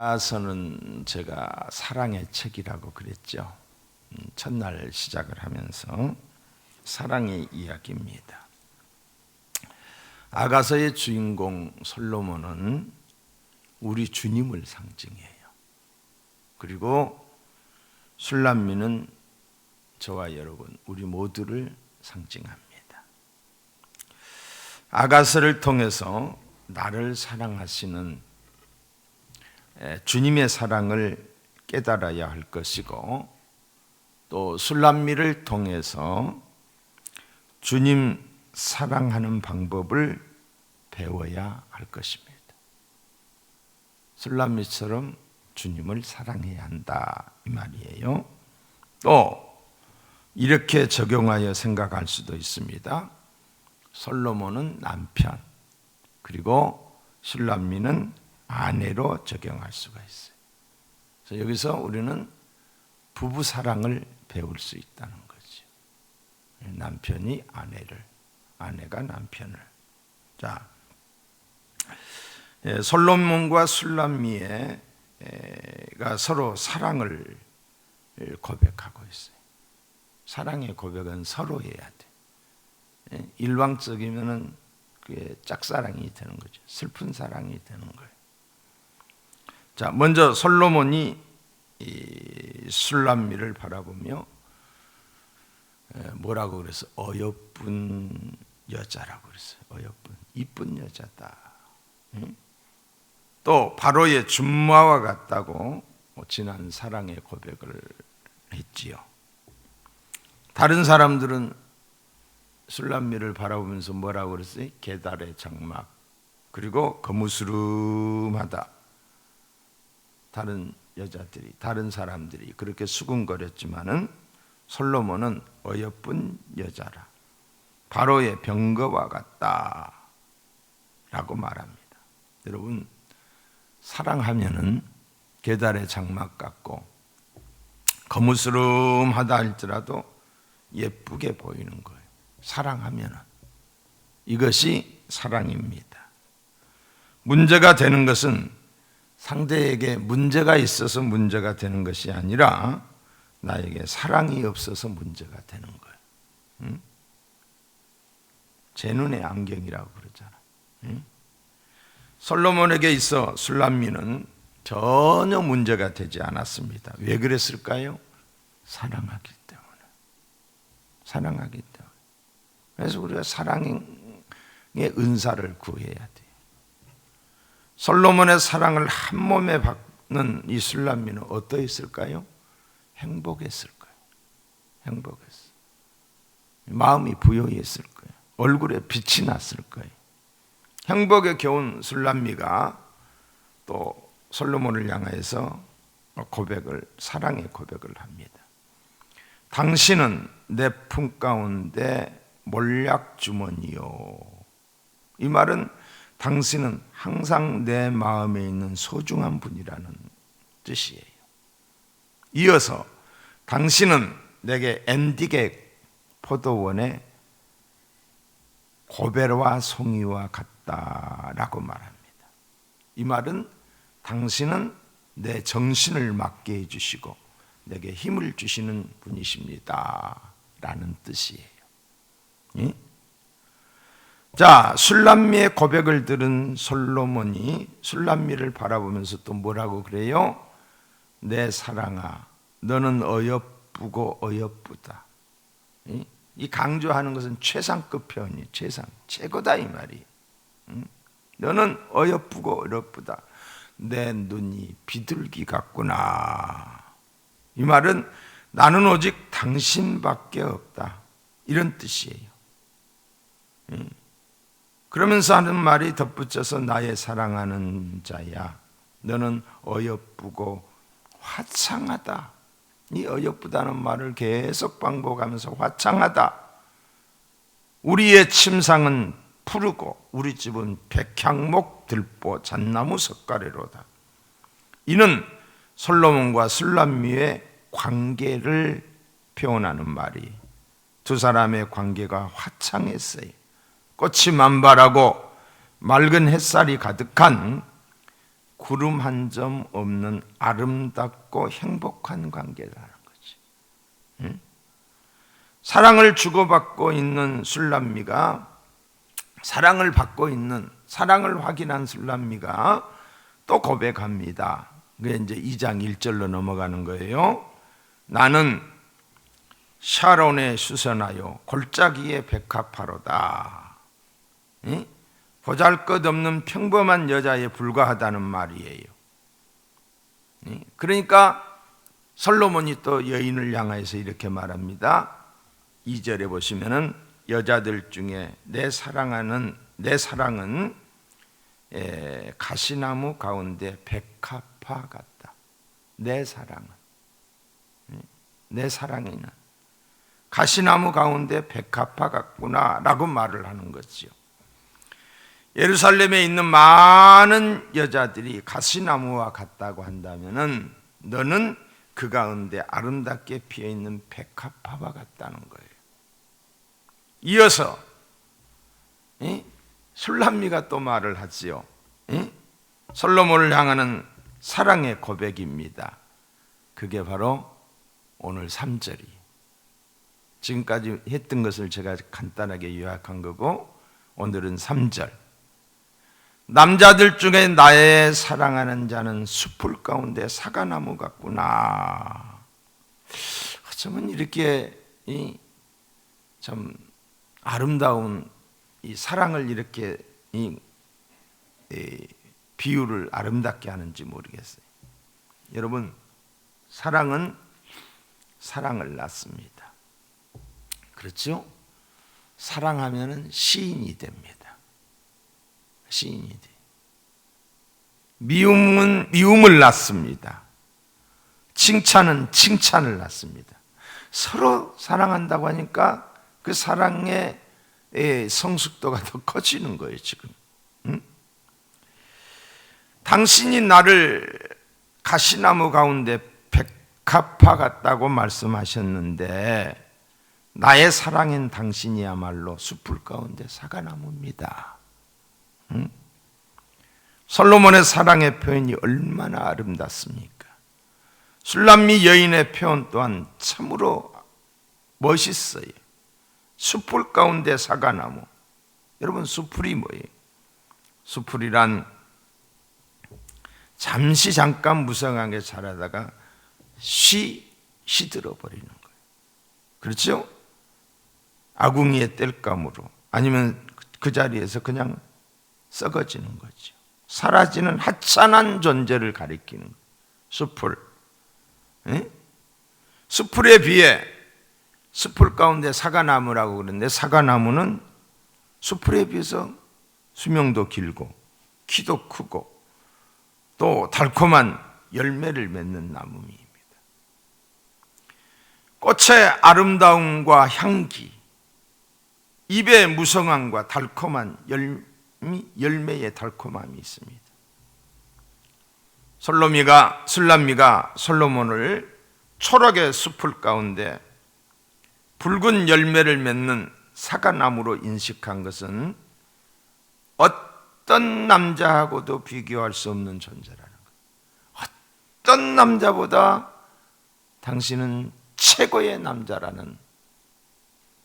아서는 제가 사랑의 책이라고 그랬죠. 첫날 시작을 하면서 사랑의 이야기입니다. 아가서의 주인공 솔로몬은 우리 주님을 상징해요. 그리고 술람미는 저와 여러분, 우리 모두를 상징합니다. 아가서를 통해서 나를 사랑하시는 주님의 사랑을 깨달아야 할 것이고, 또 술람미를 통해서 주님 사랑하는 방법을 배워야 할 것입니다. 술람미처럼 주님을 사랑해야 한다, 이 말이에요. 또 이렇게 적용하여 생각할 수도 있습니다. 솔로몬은 남편, 그리고 술람미는 아내로 적용할 수가 있어요. 그래서 여기서 우리는 부부 사랑을 배울 수 있다는 거죠. 남편이 아내를, 아내가 남편을. 자, 솔로몬과 술람미가 서로 사랑을 고백하고 있어요. 사랑의 고백은 서로 해야 돼. 일방적이면은 그게 짝사랑이 되는 거죠. 슬픈 사랑이 되는 거예요. 자, 먼저 솔로몬이 이 술람미를 바라보며 뭐라고 그랬어? 어여쁜 여자라고 그랬어요. 어여쁜, 이쁜 여자다. 또 바로의 준마와 같다고 진한 사랑의 고백을 했지요. 다른 사람들은 술람미를 바라보면서 뭐라고 그랬어요? 계달의 장막, 그리고 거무스름하다. 다른 여자들이, 다른 사람들이 그렇게 수군거렸지만은 솔로몬은 어여쁜 여자라, 바로의 병거와 같다 라고 말합니다. 여러분, 사랑하면은 계달의 장막 같고 거무스름하다 할지라도 예쁘게 보이는 거예요. 사랑하면은. 이것이 사랑입니다. 문제가 되는 것은 상대에게 문제가 있어서 문제가 되는 것이 아니라 나에게 사랑이 없어서 문제가 되는 거예요. 제 눈의 안경이라고 그러잖아. 솔로몬에게 있어 술람미는 전혀 문제가 되지 않았습니다. 왜 그랬을까요? 사랑하기 때문에. 사랑하기 때문에. 그래서 우리가 사랑의 은사를 구해야 돼요. 솔로몬의 사랑을 한 몸에 받는 이 술람미는 어떠했을까요? 행복했을 거예요. 행복했어. 마음이 부여했을 거예요. 얼굴에 빛이 났을 거예요. 행복에 겨운 술람미가 또 솔로몬을 향해서 고백을, 사랑의 고백을 합니다. 당신은 내 품 가운데 몰약 주머니요. 이 말은 당신은 항상 내 마음에 있는 소중한 분이라는 뜻이에요. 이어서 당신은 내게 엔디게 포도원의 고베와 송이와 같다라고 말합니다. 이 말은 당신은 내 정신을 맡게 해주시고 내게 힘을 주시는 분이십니다 라는 뜻이에요. 예? 자, 술람미의 고백을 들은 솔로몬이 술람미를 바라보면서 또 뭐라고 그래요? 내 사랑아, 너는 어여쁘고 어여쁘다. 이 강조하는 것은 최상급 표현이, 최고다 이 말이. 너는 어여쁘고 어여쁘다. 내 눈이 비둘기 같구나. 이 말은 나는 오직 당신밖에 없다, 이런 뜻이에요. 그러면서 하는 말이 덧붙여서 나의 사랑하는 자야, 너는 어여쁘고 화창하다. 이 어여쁘다는 말을 계속 반복하면서 화창하다. 우리의 침상은 푸르고 우리 집은 백향목 들보 잣나무 석가래로다. 이는 솔로몬과 술람미의 관계를 표현하는 말이, 두 사람의 관계가 화창했어요. 꽃이 만발하고 맑은 햇살이 가득한 구름 한 점 없는 아름답고 행복한 관계라는 거지. 응? 사랑을 주고받고 있는 술람미가, 사랑을 받고 있는, 사랑을 확인한 술람미가 또 고백합니다. 그게 이제 2장 1절로 넘어가는 거예요. 나는 샤론에 수선하여 골짜기의 백합화로다. 응? 보잘것없는 평범한 여자에 불과하다는 말이에요. 그러니까 솔로몬이 또 여인을 향해서 이렇게 말합니다. 2절에 보시면은 여자들 중에 내 사랑은 가시나무 가운데 백합화 같다. 내 사랑이는 가시나무 가운데 백합화 같구나 라고 말을 하는 거지요. 예루살렘에 있는 많은 여자들이 가시나무와 같다고 한다면은 너는 그 가운데 아름답게 피어있는 백합화와 같다는 거예요. 이어서 술람미가 또 말을 하지요. 솔로몬을 향하는 사랑의 고백입니다. 그게 바로 오늘 3절이 지금까지 했던 것을 제가 간단하게 요약한 거고, 오늘은 3절. 남자들 중에 나의 사랑하는 자는 숲풀 가운데 사과나무 같구나. 어쩌면 이렇게 참 아름다운 이 사랑을 이렇게 비유를 아름답게 하는지 모르겠어요. 여러분, 사랑은 사랑을 낳습니다. 그렇죠? 사랑하면은 시인이 됩니다. 시인이 돼. 미움은 미움을 낳습니다. 칭찬은 칭찬을 낳습니다. 서로 사랑한다고 하니까 그 사랑의 성숙도가 더 커지는 거예요, 지금. 응? 당신이 나를 가시나무 가운데 백합화 같다고 말씀하셨는데 나의 사랑인 당신이야말로 숲풀 가운데 사과나무입니다. 응? 솔로몬의 사랑의 표현이 얼마나 아름답습니까? 술람미 여인의 표현 또한 참으로 멋있어요. 숲풀 가운데 사과나무. 여러분, 숲풀이 뭐예요? 숲풀이란 잠깐 무성하게 자라다가 시들어 버리는 거예요. 그렇죠? 아궁이의 땔감으로, 아니면 그 자리에서 그냥 썩어지는 거죠. 사라지는 하찮은 존재를 가리키는 거예요. 숲풀. 숲풀에 비해 숲풀 가운데 사과나무라고 그러는데, 사과나무는 숲풀에 비해서 수명도 길고 키도 크고 또 달콤한 열매를 맺는 나무입니다. 꽃의 아름다움과 향기, 입의 무성함과 달콤한 열매의 달콤함이 있습니다. 술람미가 솔로몬을 초록의 숲풀 가운데 붉은 열매를 맺는 사과나무로 인식한 것은 어떤 남자하고도 비교할 수 없는 존재라는 것. 어떤 남자보다 당신은 최고의 남자라는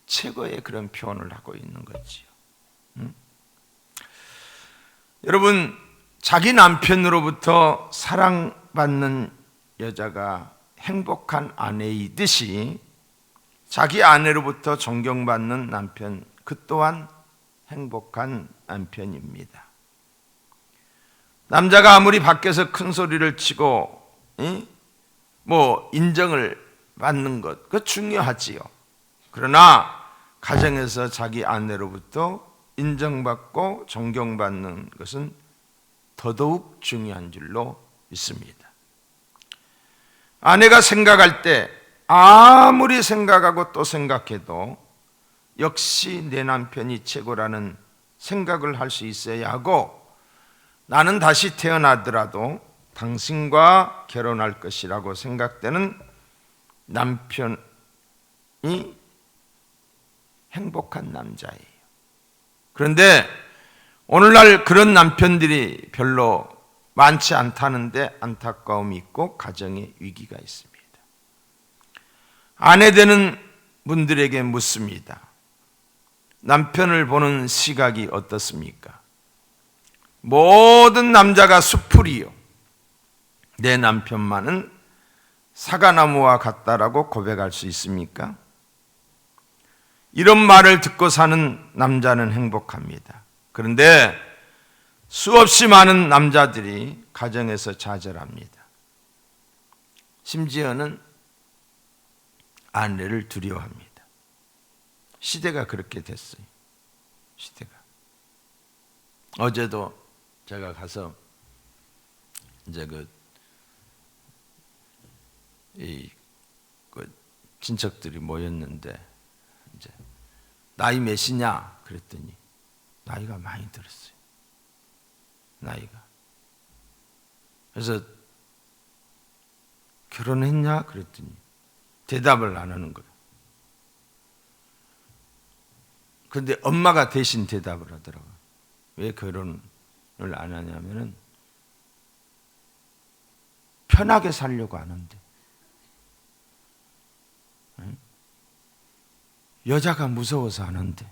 최고의 그런 표현을 하고 있는 거지요. 여러분, 자기 남편으로부터 사랑받는 여자가 행복한 아내이듯이 자기 아내로부터 존경받는 남편, 그 또한 행복한 남편입니다. 남자가 아무리 밖에서 큰 소리를 치고 인정을 받는 것, 그거 중요하지요. 그러나 가정에서 자기 아내로부터 인정받고 존경받는 것은 더더욱 중요한 줄로 믿습니다. 아내가 생각할 때 아무리 생각하고 또 생각해도 역시 내 남편이 최고라는 생각을 할 수 있어야 하고, 나는 다시 태어나더라도 당신과 결혼할 것이라고 생각되는 남편이 행복한 남자예요. 그런데 오늘날 그런 남편들이 별로 많지 않다는데 안타까움이 있고 가정에 위기가 있습니다. 아내 되는 분들에게 묻습니다. 남편을 보는 시각이 어떻습니까? 모든 남자가 수풀이요, 내 남편만은 사과나무와 같다라고 고백할 수 있습니까? 이런 말을 듣고 사는 남자는 행복합니다. 그런데 수없이 많은 남자들이 가정에서 좌절합니다. 심지어는 아내를 두려워합니다. 시대가 그렇게 됐어요. 시대가. 어제도 제가 가서 이제 그 친척들이 모였는데 이제 나이 몇이냐 그랬더니 나이가 많이 들었어요. 나이가. 그래서 결혼했냐 그랬더니 대답을 안 하는 거예요. 그런데 엄마가 대신 대답을 하더라고요. 왜 결혼을 안 하냐면은 편하게 살려고 하는데, 여자가 무서워서 하는데,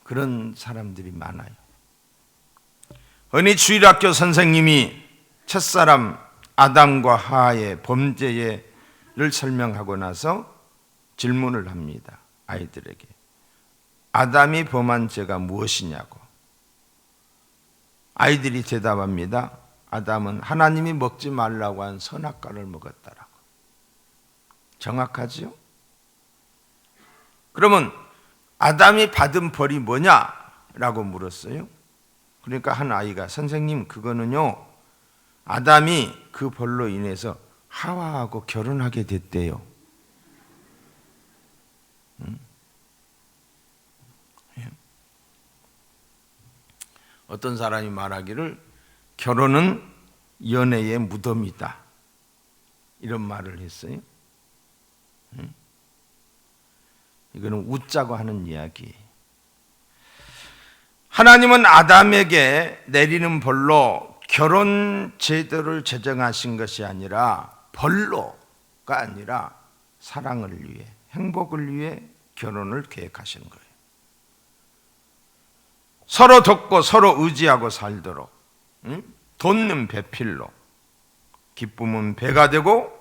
그런 사람들이 많아요. 어느 주일학교 선생님이 첫사람 아담과 하와의 범죄를 설명하고 나서 질문을 합니다. 아이들에게. 아담이 범한 죄가 무엇이냐고. 아이들이 대답합니다. 아담은 하나님이 먹지 말라고 한 선악과를 먹었다라고. 정확하지요? 그러면 아담이 받은 벌이 뭐냐라고 물었어요. 그러니까 한 아이가 선생님 그거는요, 아담이 그 벌로 인해서 하와하고 결혼하게 됐대요. 어떤 사람이 말하기를 결혼은 연애의 무덤이다, 이런 말을 했어요. 이거는 웃자고 하는 이야기. 하나님은 아담에게 내리는 벌로 결혼 제도를 제정하신 것이 아니라, 벌로가 아니라 사랑을 위해, 행복을 위해 결혼을 계획하신 거예요. 서로 돕고 서로 의지하고 살도록, 돕는 배필로 기쁨은 배가 되고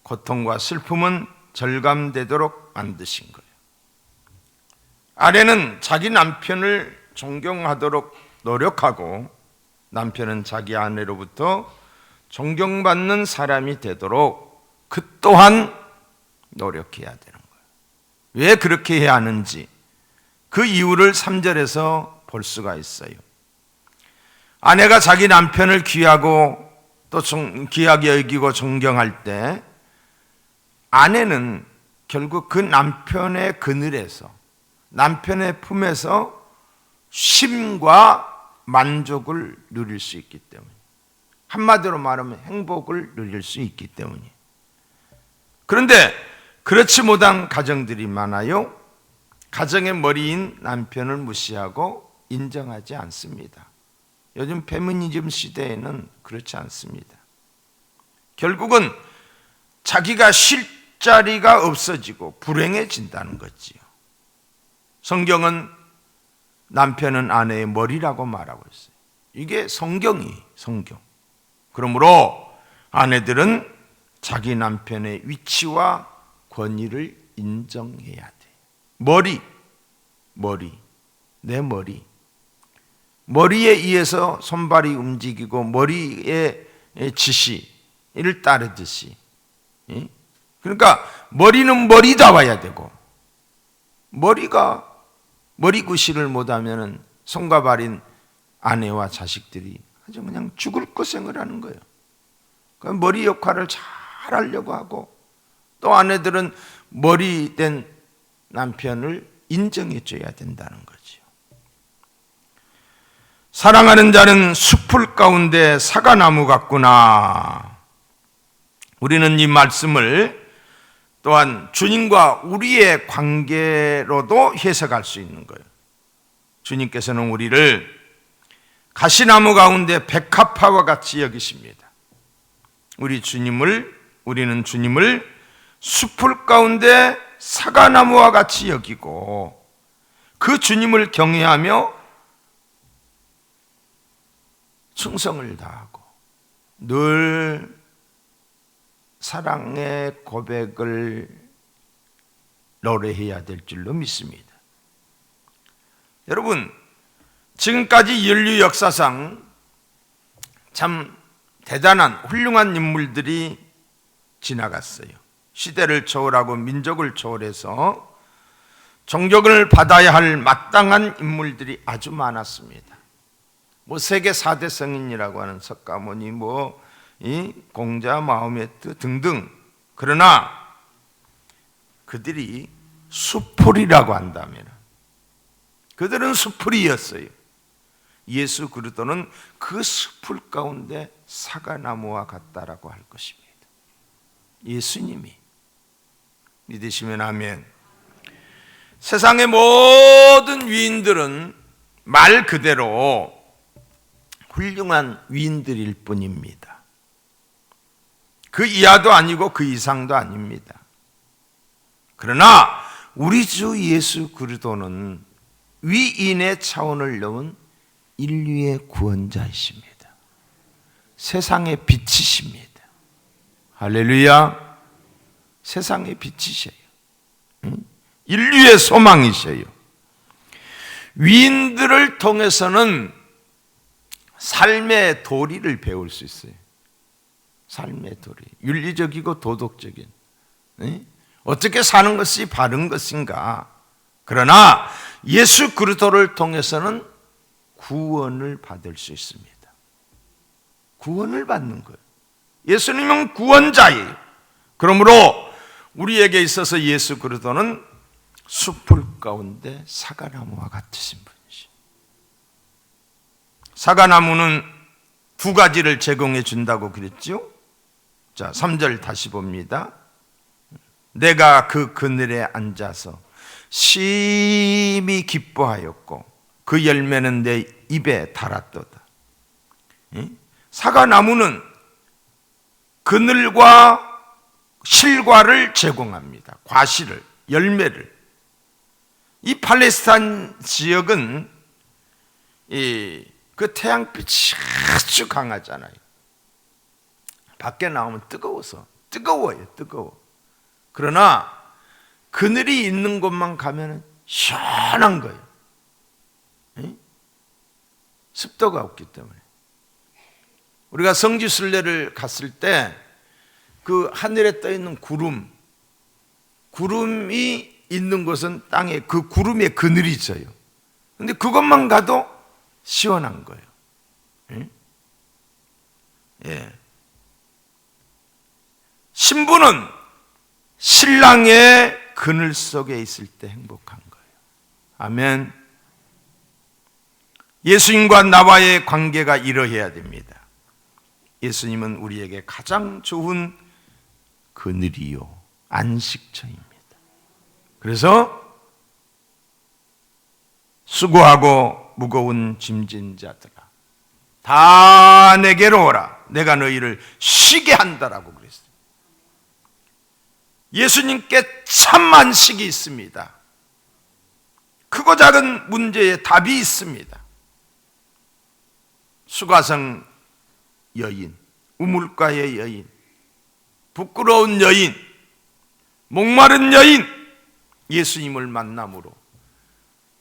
고통과 슬픔은 절감되도록 만드신 거예요. 아내는 자기 남편을 존경하도록 노력하고, 남편은 자기 아내로부터 존경받는 사람이 되도록 그 또한 노력해야 되는 거예요. 왜 그렇게 해야 하는지 그 이유를 3절에서 볼 수가 있어요. 아내가 자기 남편을 귀하고 또 귀하게 여기고 존경할 때, 아내는 결국 그 남편의 그늘에서, 남편의 품에서 쉼과 만족을 누릴 수 있기 때문에, 한마디로 말하면 행복을 누릴 수 있기 때문이에요. 그런데 그렇지 못한 가정들이 많아요. 가정의 머리인 남편을 무시하고 인정하지 않습니다. 요즘 페미니즘 시대에는 그렇지 않습니다. 결국은 자기가 쉴 자리가 없어지고 불행해진다는 거지요. 성경은 남편은 아내의 머리라고 말하고 있어요. 이게 성경이 성경. 그러므로 아내들은 자기 남편의 위치와 권위를 인정해야 돼. 머리, 내 머리. 머리에 의해서 손발이 움직이고 머리의 지시를 따르듯이. 그러니까 머리는 머리다워야 되고, 머리 구실을 못하면 손과 발인 아내와 자식들이 아주 그냥 죽을 고생을 하는 거예요. 그러니까 머리 역할을 잘 하려고 하고, 또 아내들은 머리 된 남편을 인정해 줘야 된다는 거죠. 사랑하는 자는 숲풀 가운데 사과나무 같구나. 우리는 이 말씀을 또한 주님과 우리의 관계로도 해석할 수 있는 거예요. 주님께서는 우리를 가시나무 가운데 백합화와 같이 여기십니다. 우리는 주님을 숲풀 가운데 사과나무와 같이 여기고 그 주님을 경외하며 충성을 다하고 늘 사랑의 고백을 노래해야 될 줄로 믿습니다. 여러분, 지금까지 인류 역사상 참 대단한 훌륭한 인물들이 지나갔어요. 시대를 초월하고 민족을 초월해서 존경을 받아야 할 마땅한 인물들이 아주 많았습니다. 세계 4대 성인이라고 하는 석가모니, 이 공자, 마호메트 등등. 그러나 그들이 수풀이라고 한다면 그들은 수풀이었어요. 예수 그리스도는 그 수풀 가운데 사과나무와 같다라고 할 것입니다. 예수님이 믿으시면 아멘. 세상의 모든 위인들은 말 그대로 훌륭한 위인들일 뿐입니다. 그 이하도 아니고 그 이상도 아닙니다. 그러나 우리 주 예수 그리스도는 위인의 차원을 넘은 인류의 구원자이십니다. 세상의 빛이십니다. 할렐루야. 세상의 빛이셔요. 인류의 소망이셔요. 위인들을 통해서는 삶의 도리를 배울 수 있어요. 삶의 도리, 윤리적이고 도덕적인, 어떻게 사는 것이 바른 것인가. 그러나 예수 그리스도를 통해서는 구원을 받을 수 있습니다. 구원을 받는 거예요. 예수님은 구원자예요. 그러므로 우리에게 있어서 예수 그리스도는 숲풀 가운데 사과나무와 같으신 분이시죠. 사과나무는 두 가지를 제공해 준다고 그랬죠. 자, 3절 다시 봅니다. 내가 그 그늘에 앉아서 심히 기뻐하였고 그 열매는 내 입에 달았도다. 사과나무는 그늘과 실과를 제공합니다. 과실을, 열매를. 이 팔레스타인 지역은 그 태양빛이 아주 강하잖아요. 밖에 나오면 뜨거워요. 뜨거워. 그러나 그늘이 있는 곳만 가면 시원한 거예요. 습도가 없기 때문에. 우리가 성지순례를 갔을 때 그 하늘에 떠 있는 구름이 있는 곳은 땅에 그 구름에 그늘이 있어요. 근데 그것만 가도 시원한 거예요. 예. 신부는 신랑의 그늘 속에 있을 때 행복한 거예요. 아멘. 예수님과 나와의 관계가 이러해야 됩니다. 예수님은 우리에게 가장 좋은 그늘이요, 안식처입니다. 그래서 수고하고 무거운 짐진 자들아, 다 내게로 오라. 내가 너희를 쉬게 한다라고 그랬어요. 예수님께 참 안식이 있습니다. 크고 작은 문제에 답이 있습니다. 수가성 여인, 우물가의 여인, 부끄러운 여인, 목마른 여인, 예수님을 만남으로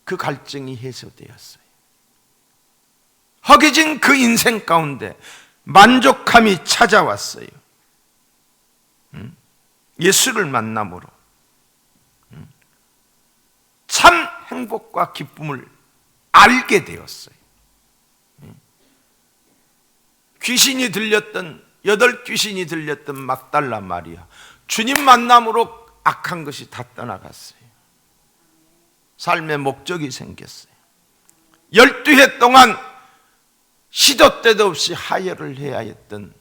그 갈증이 해소되었어요. 허기진 그 인생 가운데 만족함이 찾아왔어요. 예수를 만남으로 참 행복과 기쁨을 알게 되었어요. 귀신이 들렸던, 8귀신이 들렸던 막달라 마리아, 주님 만남으로 악한 것이 다 떠나갔어요. 삶의 목적이 생겼어요. 12해 동안 시도 때도 없이 하혈을 해야 했던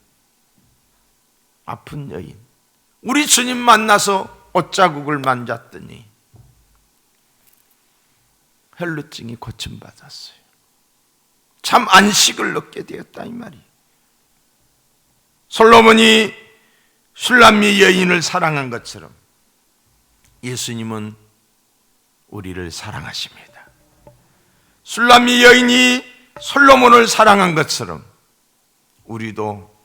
아픈 여인, 우리 주님 만나서 옷자국을 만졌더니 혈루증이 고침받았어요. 참 안식을 얻게 되었다 이 말이에요. 솔로몬이 슐람미 여인을 사랑한 것처럼 예수님은 우리를 사랑하십니다. 슐람미 여인이 솔로몬을 사랑한 것처럼 우리도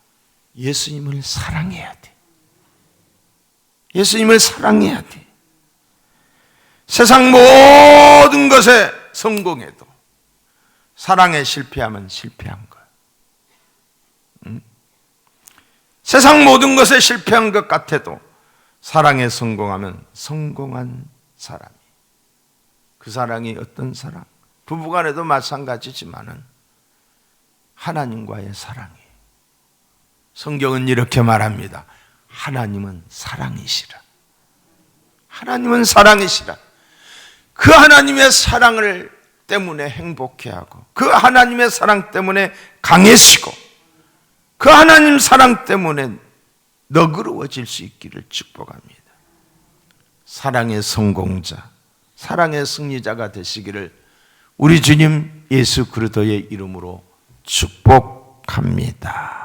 예수님을 사랑해야 돼. 예수님을 사랑해야 돼. 세상 모든 것에 성공해도 사랑에 실패하면 실패한 거야. 세상 모든 것에 실패한 것 같아도 사랑에 성공하면 성공한 사람이. 그 사랑이 어떤 사랑? 부부간에도 마찬가지지만은 하나님과의 사랑이에요. 성경은 이렇게 말합니다. 하나님은 사랑이시라. 하나님은 사랑이시라. 그 하나님의 사랑을 때문에 행복해하고 그 하나님의 사랑 때문에 강해지고 그 하나님 사랑 때문에 너그러워질 수 있기를 축복합니다. 사랑의 성공자, 사랑의 승리자가 되시기를 우리 주님 예수 그리스도의 이름으로 축복합니다.